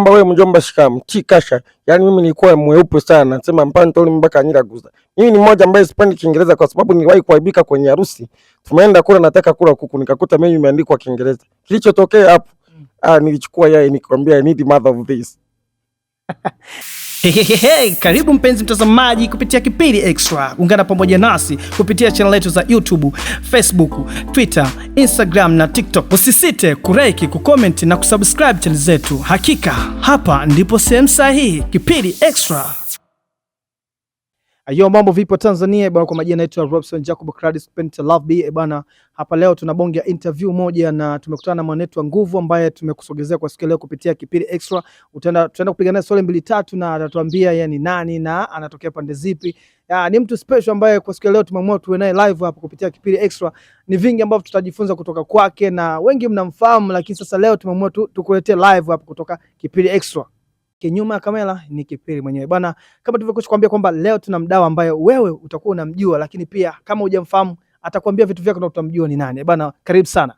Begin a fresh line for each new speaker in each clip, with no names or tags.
Wewe mjomba shikamoo, kasha. Yaani mimi nilikuwa mweupe sana, nasema mpantoli mpaka Nyiraguza. Mimi ni mmoja ambaye sipendi Kiingereza kwa sababu niliwahi kuaibika kwenye harusi. Tumeenda kula, nataka kula kuku, nikakuta menu imeandikwa Kiingereza. Kilichotokea hapo, nilichukua yai nikamwambia I need mother of this.
Hey, karibu mpenzi mtazamaji kupitia Kipili Extra. Ungana pamoja nasi kupitia channel yetu za YouTube, Facebook, Twitter, Instagram na TikTok. Usisite kulike, kucomment na kusubscribe channel zetu. Hakika hapa ndipo sehemu sahihi. Kipili Extra. Ayo, mambo vipo Tanzania bwana? Kwa majina naitwa Robson Jacob Cradis Penta Love B bwana. Hapa leo tunabonga interview moja na tumekutana na mwanetu wa nguvu ambaye tumekusogezea kwa siku leo kupitia Kipili Extra. Tutaenda kupiga naye swali 2-3 na atatuambia yeye ni nani na anatokea pande zipi. Ni mtu special ambaye kwa siku leo tumeamua tuwe naye live hapa kupitia Kipili Extra. Ni vingi ambavyo tutajifunza kutoka kwake na wengi mnamfahamu, lakini sasa leo tumeamua tukuletee live hapa kutoka Kipili Extra. Kinyuma ya kamera ni Kipili mwenyewe bwana. Kama tulivyokuambia kwamba leo tuna mdau ambaye wewe utakuwa unamjua, lakini pia kama hujamfahamu atakwambia vitu vyake na utamjua ni nani bwana. Karibu sana.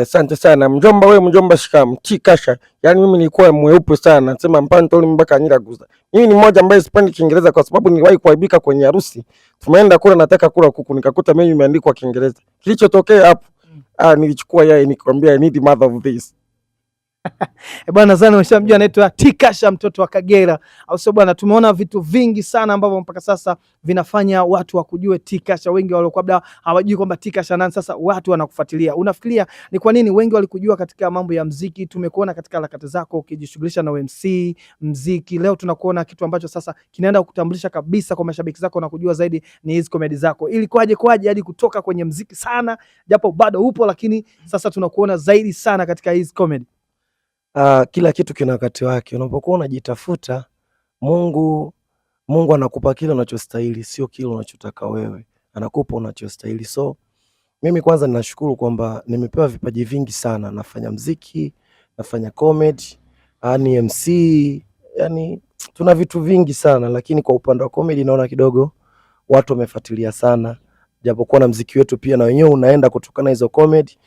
Asante sana mjomba. Wewe mjomba shikamoo, kasha. Yaani mimi nilikuwa mweupe sana, nasema mpantoli mpaka Nyiraguza. Mimi ni mmoja ambaye sipendi Kiingereza kwa sababu niliwahi kuaibika kwenye harusi. Tumeenda kula, nataka kula kuku, nikakuta menu imeandikwa Kiingereza. Kilichotokea hapo, nilichukua yai nikamwambia I need mother of this.
Bwana zani umeshamjua, anaitwa Tikasha, mtoto wa Kagera, au sio bwana? Tumeona vitu vingi sana ambavyo mpaka sasa vinafanya watu wakujue Tikasha. Wengi walikuwa labda hawajui kwamba Tikasha nani, sasa watu wanakufuatilia. Unafikiria ni kwa nini wengi walikujua katika mambo ya muziki? Tumekuona katika harakati zako ukijishughulisha na MC muziki. Leo tunakuona kitu ambacho sasa kinaenda kukutambulisha kabisa kwa mashabiki zako na kujua zaidi ni hizo comedy zako. Ili kwaje hadi kutoka kwenye muziki sana, japo bado upo, lakini sasa tunakuona zaidi sana katika hizo comedy.
Kila kitu kina wakati wake. Unapokuwa unajitafuta, Mungu anakupa kile unachostahili, sio kile unachotaka wewe. Anakupa unachostahili. So mimi kwanza ninashukuru kwamba nimepewa vipaji vingi sana. Nafanya muziki, nafanya comedy, ni MC, yani tuna vitu vingi sana, lakini kwa upande wa comedy naona kidogo watu wamefuatilia sana. Japokuwa na muziki wetu pia na wenyewe unaenda kutokana hizo comedy.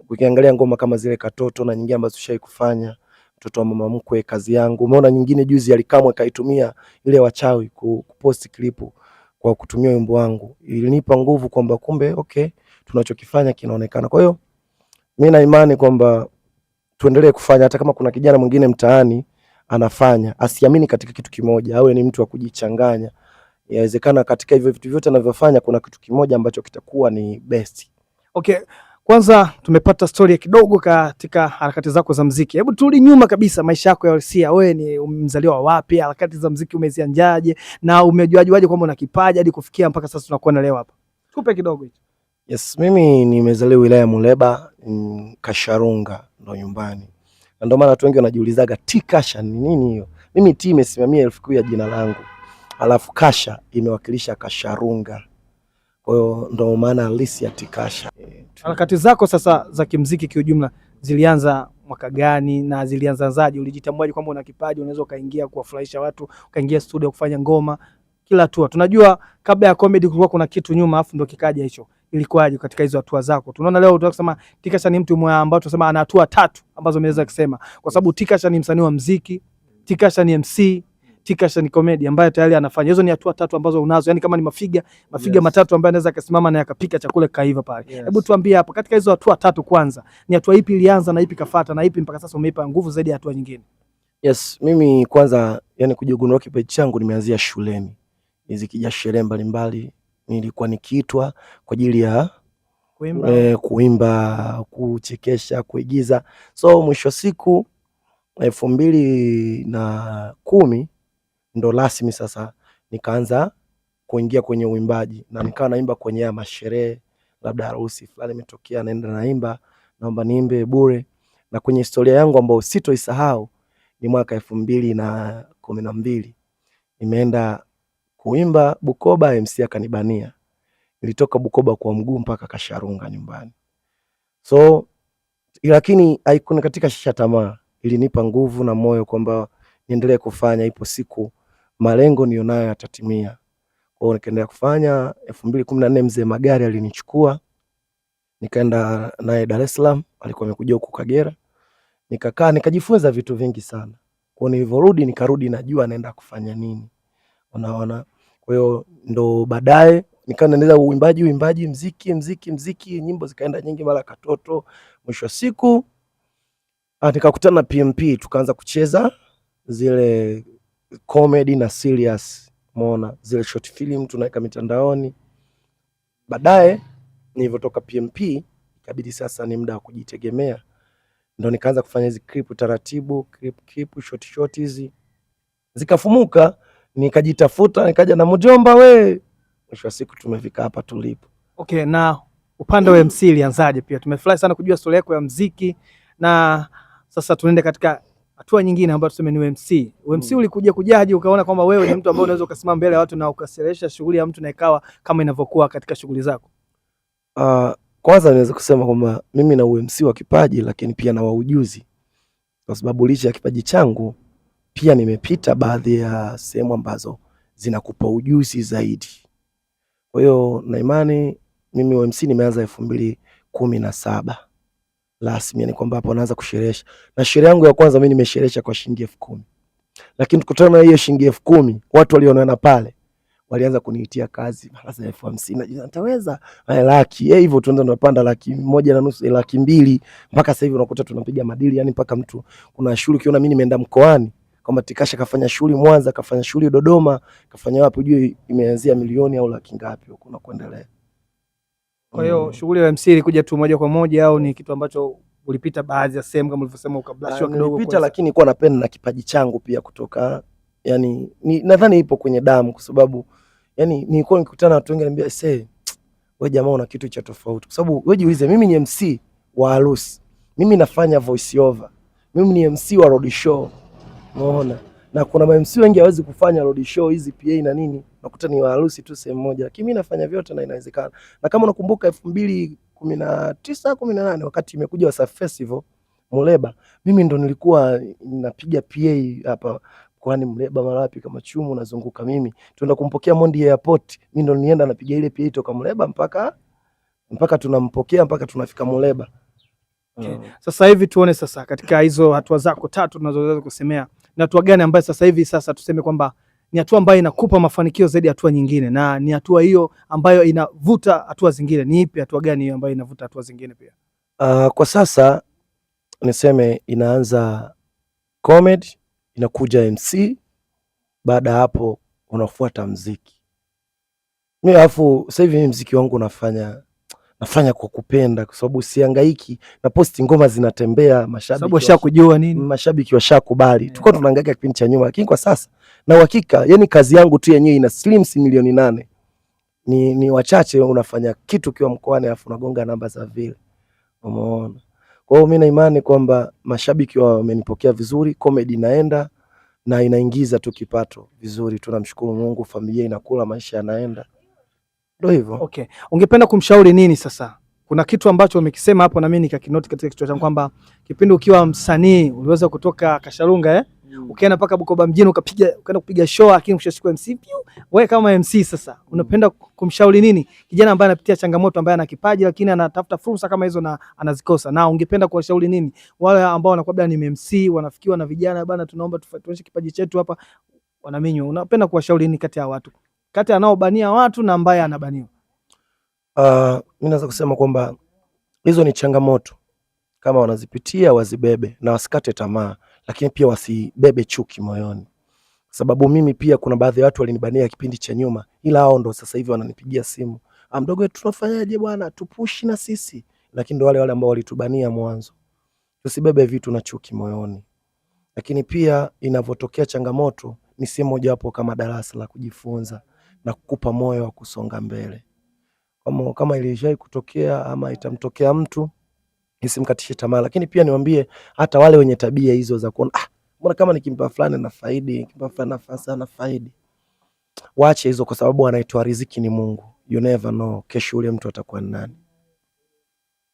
Ukiangalia ngoma kama zile Katoto na nyingine ambazo tushai kufanya, Mtoto wa Mama Mkwe, Kazi Yangu. Umeona nyingine juzi Alikamwe kaitumia ile Wachawi kupost clip kwa kutumia wimbo wangu. Ilinipa nguvu kwamba kumbe tunachokifanya kinaonekana. Kwa hiyo mimi na imani kwamba tuendelee kufanya, hata kama kuna kijana mwingine mtaani anafanya, asiamini katika kitu kimoja, awe ni mtu wa kujichanganya. Inawezekana katika hivyo vitu vyote anavyofanya kuna kitu kimoja ambacho kitakuwa ni best.
Kwanza tumepata story kidogo katika harakati zako za muziki. Hebu turudi nyuma kabisa, maisha yako ya uhalisia. Wewe ni mzaliwa wapi? Harakati za muziki umezianzaje? Na umejuaje kwamba una kipaji hadi kufikia mpaka sasa tunakuona leo hapa? Tupe kidogo hicho.
Yes, mimi nimezaliwa wilaya Muleba, Kasharunga ndo nyumbani. Na ndio maana watu wengi wanajiulizaga Tikasha ni nini hiyo? Mimi T imesimamia herufi kuu ya jina langu. Alafu Kasha imewakilisha Kasharunga. Kwa hiyo ndo maana halisi ya Tikasha.
Harakati zako sasa za kimuziki kiujumla zilianza mwaka gani na zilianzaje? Ulijitambuaje kwamba una kipaji unaweza kaingia kuwafurahisha watu, kaingia studio kufanya ngoma kila hatua? Tunajua kabla ya comedy kulikuwa kuna kitu nyuma, afu ndo kikaja hicho. Ilikuwaje katika hizo hatua zako? Tunaona leo tunataka kusema Tikasha ni mtu mmoja ambaye tunasema ana hatua 3 ambazo umeweza kusema, kwa sababu Tikasha ni msanii wa muziki, Tikasha ni MC, Tikasha ni comedy ambaye tayari anafanya. Hizo ni hatua 3 ambazo unazo. Yaani kama ni mafiga matatu ambaye anaweza kusimama na yakapika chakula kaiva pale. Hebu tuambie hapo katika hizo hatua 3 kwanza, ni hatua ipi ilianza na ipi kafuata na ipi mpaka sasa umeipa nguvu zaidi ya hatua nyingine?
Yes, mimi kwanza kujigundua kipaji changu nimeanzia shuleni. Nikija sherehe mbalimbali nilikuwa nikiitwa kwa ajili ya kuimba, kuchekesha, kuigiza. So mwisho siku 2010 ndo rasmi sasa nikaanza kuingia kwenye uimbaji na nikawa naimba kwenye masherehe, labda harusi fulani imetokea naenda naimba, naomba niimbe bure. Na kwenye historia yangu ambayo sitoisahau ni mwaka 2012 nimeenda kuimba Bukoba, MC akanibania. Nilitoka Bukoba kwa mguu mpaka Kasharunga nyumbani. So lakini haikuna katika shisha tamaa, ilinipa nguvu na moyo kwamba niendelee kufanya, ipo siku malengo nionayo yatatimia. Kwa hiyo nikaendelea kufanya. 2014 mzee Magari alinichukua nikaenda naye Dar es Salaam, alikuwa amekuja huko Kagera. Nikakaa nikajifunza vitu vingi sana. Kwa nilivyorudi nikarudi najua naenda kufanya nini. Unaona? Kwa hiyo ndo baadaye nikawa naendelea uimbaji, mziki, nyimbo zikaenda nyingi, mara katoto. Mwisho wa siku nikakutana na PMP, tukaanza kucheza zile comedy na serious. Umeona? Zile short film tunaweka mitandaoni. Baadaye nilivyotoka PMP ikabidi sasa ni muda wa kujitegemea. Ndo nikaanza kufanya hizi clip taratibu, clip short hizi. Zikafumuka, nikajitafuta, nikaja na mjomba we. Mwisho wa siku tumefika hapa tulipo.
Okay, na upande wa MC ilianzaje pia? Tumefurahi sana kujua story yako ya muziki, na sasa tunaende katika hatua nyingine ambayo tuseme ni MC. MC ulikuja kujaji ukaona kwamba wewe ni mtu ambaye unaweza ukasimama mbele ya watu na ukaselesha shughuli ya mtu na ikawa kama inavyokuwa katika shughuli zako?
Kwanza naweza kusema kwamba mimi na UMC wa kipaji, lakini pia na wa ujuzi, kwa sababu licha ya kipaji changu pia nimepita baadhi ya sehemu ambazo zinakupa ujuzi zaidi. Kwa hiyo na imani mimi UMC nimeanza 2017 rasmi, yani kwamba hapo naanza kusherehesha. Na sherehe yangu ya kwanza mimi nimesherehesha kwa shilingi 10,000. Lakini tukutana na hiyo shilingi 10,000, watu walioniona pale walianza kuniitia kazi mara za 50,000. Najua nitaweza laki. Hivyo tunaanza tunapanda 1.5, 200,000 mpaka sasa hivi unakuta tunapiga madili, yani mpaka mtu kuna shughuli ukiona mimi nimeenda mkoani kama Tikasha kafanya shughuli Mwanza, kafanya shughuli Dodoma, kafanya wapi ujue imeanzia milioni au laki ngapi huko na kuendelea.
Kwa hiyo shughuli ya MC ilikuja tu moja kwa moja au ni kitu ambacho ulipita baadhi ya sehemu kama ulivyosema ukablashwa kidogo?
Nilipita, lakini nilikuwa napenda na kipaji changu pia kutoka, yani nadhani ipo kwenye damu, kwa sababu yani nilikuwa nikikutana na watu wengi ananiambia wewe jamaa una kitu cha tofauti. Kwa sababu wewe jiulize, mimi ni MC wa harusi, mimi nafanya voice over, mimi ni MC wa road show. Unaona? Na kuna MC wengi hawezi kufanya road show hizi PA na nini, nakuta ni wa harusi tu sehemu moja, lakini mimi nafanya vyote na inawezekana. Na kama unakumbuka 2019 18 wakati imekuja Wasafi Festival Muleba, mimi ndo nilikuwa napiga PA hapa kwani Muleba mara wapi kama chumu nazunguka mimi. Tuenda kumpokea Mondi Airport, mimi ndo nienda napiga ile PA toka Muleba mpaka tunampokea mpaka tunafika Muleba.
Okay. Sasa hivi tuone sasa katika hizo hatua zako 3 tunazoweza kusemea, ni hatua gani ambayo sasa hivi sasa tuseme kwamba ni hatua ambayo inakupa mafanikio zaidi hatua nyingine, na ni hatua hiyo ambayo inavuta hatua zingine? Ni ipi hatua gani hiyo ambayo inavuta hatua zingine pia?
Kwa sasa niseme inaanza comedy, inakuja MC, baada hapo unafuata muziki. Mimi alafu sasa hivi muziki wangu nafanya kwa kupenda, kwa sababu sihangaiki na posti, ngoma zinatembea,
mashabiki washakujua nini,
mashabiki washakubali. Tulikuwa tunahangaika kipindi cha nyuma, lakini kwa sasa na uhakika, yani kazi yangu tu yenyewe ina streams milioni 8. Ni wachache unafanya kitu kiwa mkoani alafu unagonga namba za vile. Umeona? Kwa hiyo mimi na imani kwamba mashabiki wamenipokea vizuri, comedy inaenda na inaingiza tu kipato vizuri. Tunamshukuru Mungu, familia inakula, maisha yanaenda. Ndio hivyo.
Okay. Ungependa kumshauri nini sasa? Kuna kitu ambacho umekisema hapo na mimi nikakinoti katika kichwa changu kwamba kipindi ukiwa msanii uliweza kutoka Kasharunga ukaenda mpaka Bukoba mjini ukaenda kupiga show, lakini ukishachukua MC wewe kama MC sasa unapenda kumshauri nini kijana ambaye anapitia changamoto, ambaye ana kipaji lakini anatafuta fursa kama hizo na anazikosa? Na ungependa kuwashauri nini wale ambao wanakuwa ni MC wanafikiwa na vijana bana, tunaomba tuonyeshe kipaji chetu hapa, wanaminywa? Unapenda kuwashauri nini kati ya watu, kati anaobania watu na ambaye anabaniwa?
Mimi naweza kusema kwamba hizo ni changamoto, kama wanazipitia wazibebe na wasikate tamaa, lakini pia wasibebe chuki moyoni, sababu mimi pia kuna baadhi ya watu walinibania kipindi cha nyuma, ila hao ndo sasa hivi wananipigia simu, mdogo wetu tunafanyaje bwana, tupushi na sisi. Lakini ndo wale ambao walitubania mwanzo. Tusibebe vitu na chuki moyoni, lakini pia inavyotokea changamoto ni sehemu moja hapo kama darasa la kujifunza na kukupa moyo wa kusonga mbele. Kama ilishawahi kutokea ama itamtokea mtu, isimkatishe tamaa. Lakini pia niwaambie hata wale wenye tabia hizo za kuona mbona kama nikimpa fulani na faidi, nikimpa fulani nafasi na faidi, waache hizo, kwa sababu anaitoa riziki ni Mungu. You never know kesho ule mtu atakuwa nani.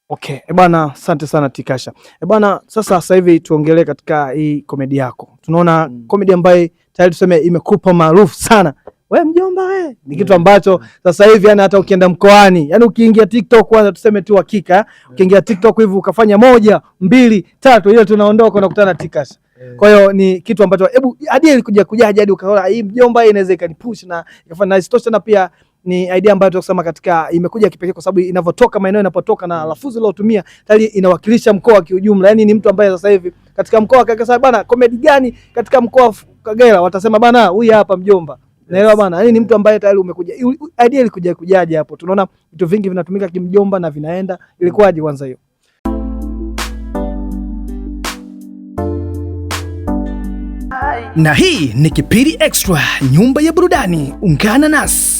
Okay, bwana, asante sana Tikasha. Bwana, sasa hivi tuongelee katika hii komedi yako. Tunaona komedi ambayo tayari tuseme imekupa maarufu sana. Wewe mjomba wewe, ni kitu ambacho sasa hivi yani hata ukienda mkoani, yani ukiingia TikTok kwanza tuseme tu hakika, ukiingia TikTok hivi ukafanya 1, 2, 3 ile tunaondoka unakutana na Tikasha. Kwa hiyo ni kitu ambacho hebu idea ilikuja hadi ukaona hii mjomba inaweza ikanipush na ikafanya nice tosha, na pia ni idea ambayo tunasema katika imekuja kipekee kwa sababu inavyotoka maeneo inapotoka na lafudhi iliyotumia tayari inawakilisha mkoa kiujumla. Yani ni mtu ambaye sasa hivi katika mkoa wa Kagera bana, comedy gani katika mkoa wa Kagera watasema bana huyu hapa mjomba. Naelewa bana. Yani ni mtu ambaye tayari umekuja. Idea ilikuja kujaje hapo? Tunaona vitu vingi vinatumika kimjomba na vinaenda. Ilikuwaje kwanza hiyo?
Na hii ni Kipindi Extra, nyumba ya burudani. Ungana nasi.